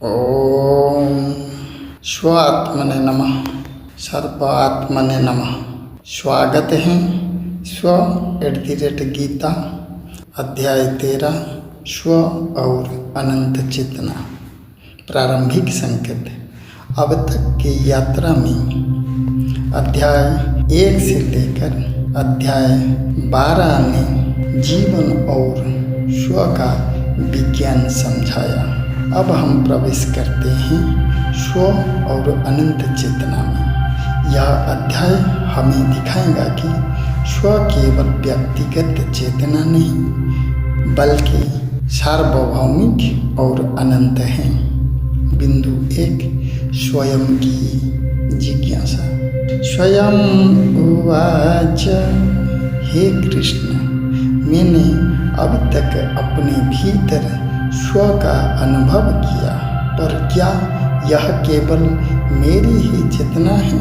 ओम स्व आत्मने नमः, सर्व आत्मने नमः। स्वागत है स्व @गीता अध्याय 13 स्व और अनंत चेतना। प्रारंभिक संकेत। अब तक की यात्रा में अध्याय 1 से लेकर अध्याय 12 ने जीवन और स्व का विज्ञान समझाया। अब हम प्रवेश करते हैं स्व और अनंत चेतना में। यह अध्याय हमें दिखाएगा कि स्व केवल व्यक्तिगत चेतना नहीं बल्कि सार्वभौमिक और अनंत है। बिंदु 1, स्वयं की जिज्ञासा। स्वयं उवाच, हे कृष्ण, मैंने अब तक अपने भीतर स्व का अनुभव किया, पर क्या यह केवल मेरी ही चेतना है?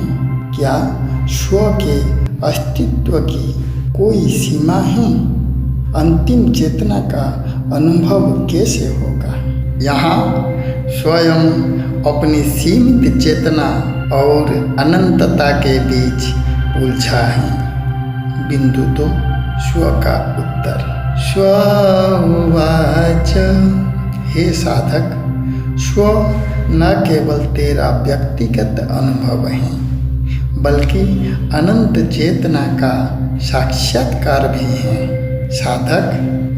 क्या स्व के अस्तित्व की कोई सीमा है? अंतिम चेतना का अनुभव कैसे होगा? यहाँ स्वयं अपनी सीमित चेतना और अनंतता के बीच उलझा है। बिंदु 2, स्व का उत्तर। स्व उवाच, हे साधक, स्व न केवल तेरा व्यक्तिगत अनुभव है बल्कि अनंत चेतना का साक्षात्कार भी है। साधक,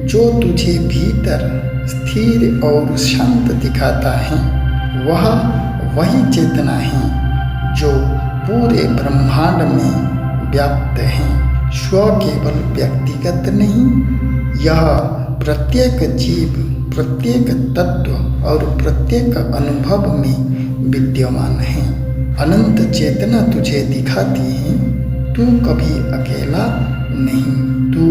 जो तुझे भीतर स्थिर और शांत दिखाता है वह वही चेतना है जो पूरे ब्रह्मांड में व्याप्त है। स्व केवल व्यक्तिगत नहीं, यह प्रत्येक जीव, प्रत्येक तत्व और प्रत्येक अनुभव में विद्यमान है। अनंत चेतना तुझे दिखाती है तू कभी अकेला नहीं, तू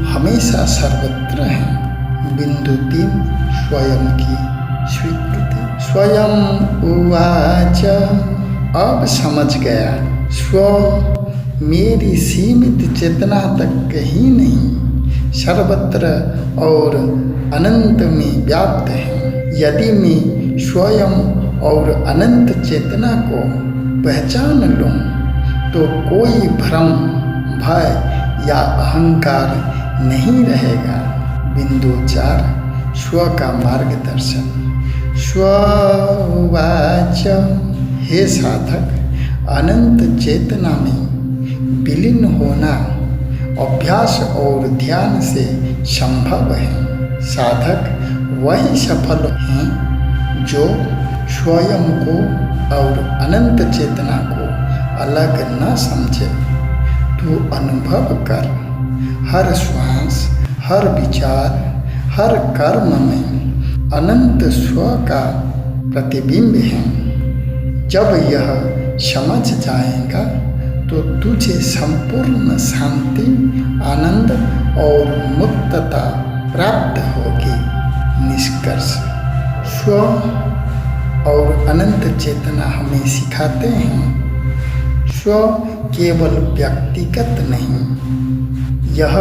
हमेशा सर्वत्र है। बिंदु 3, स्वयं की स्वीकृति। स्वयं उवाच, अब समझ गया, स्व मेरी सीमित चेतना तक ही नहीं, सर्वत्र और अनंत में व्याप्त है। यदि मैं स्वयं और अनंत चेतना को पहचान लूँ तो कोई भ्रम, भय या अहंकार नहीं रहेगा। बिंदु 4, स्व का मार्गदर्शन। स्व उवाच, हे साधक, अनंत चेतना में विलीन होना अभ्यास और ध्यान से संभव है। साधक वही सफल हैं जो स्वयं को और अनंत चेतना को अलग न समझे। तू अनुभव कर, हर श्वास, हर विचार, हर कर्म में अनंत स्व का प्रतिबिंब है। जब यह समझ जाएगा तो तुझे संपूर्ण शांति, आनंद और मुक्तता प्राप्त होगी। निष्कर्ष। स्व और अनंत चेतना हमें सिखाते हैं स्व केवल व्यक्तिगत नहीं, यह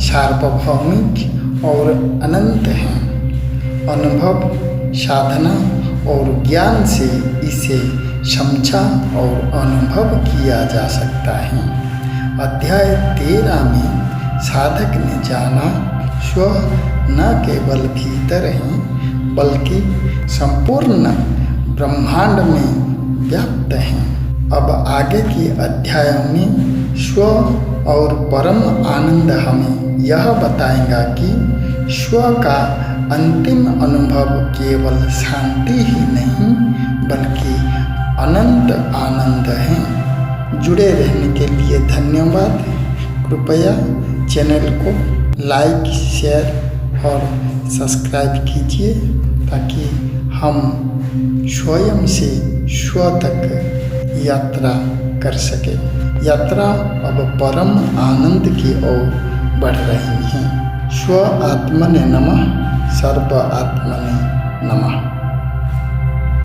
सार्वभौमिक और अनंत है। अनुभव, साधना और ज्ञान से इसे समझा और अनुभव किया जा सकता है। अध्याय 13 में साधक ने जाना स्व न केवल भीतर है बल्कि संपूर्ण ब्रह्मांड में व्याप्त है। अब आगे के अध्यायों में स्व और परम आनंद हमें यह बताएगा कि स्व का अंतिम अनुभव केवल शांति ही नहीं बल्कि अनंत आनंद है। जुड़े रहने के लिए धन्यवाद। कृपया चैनल को लाइक, शेयर और सब्सक्राइब कीजिए ताकि हम स्वयं से स्व तक यात्रा कर सके। यात्रा अब परम आनंद की ओर बढ़ रही है। स्व आत्मने नमः, सर्व आत्मने नमः।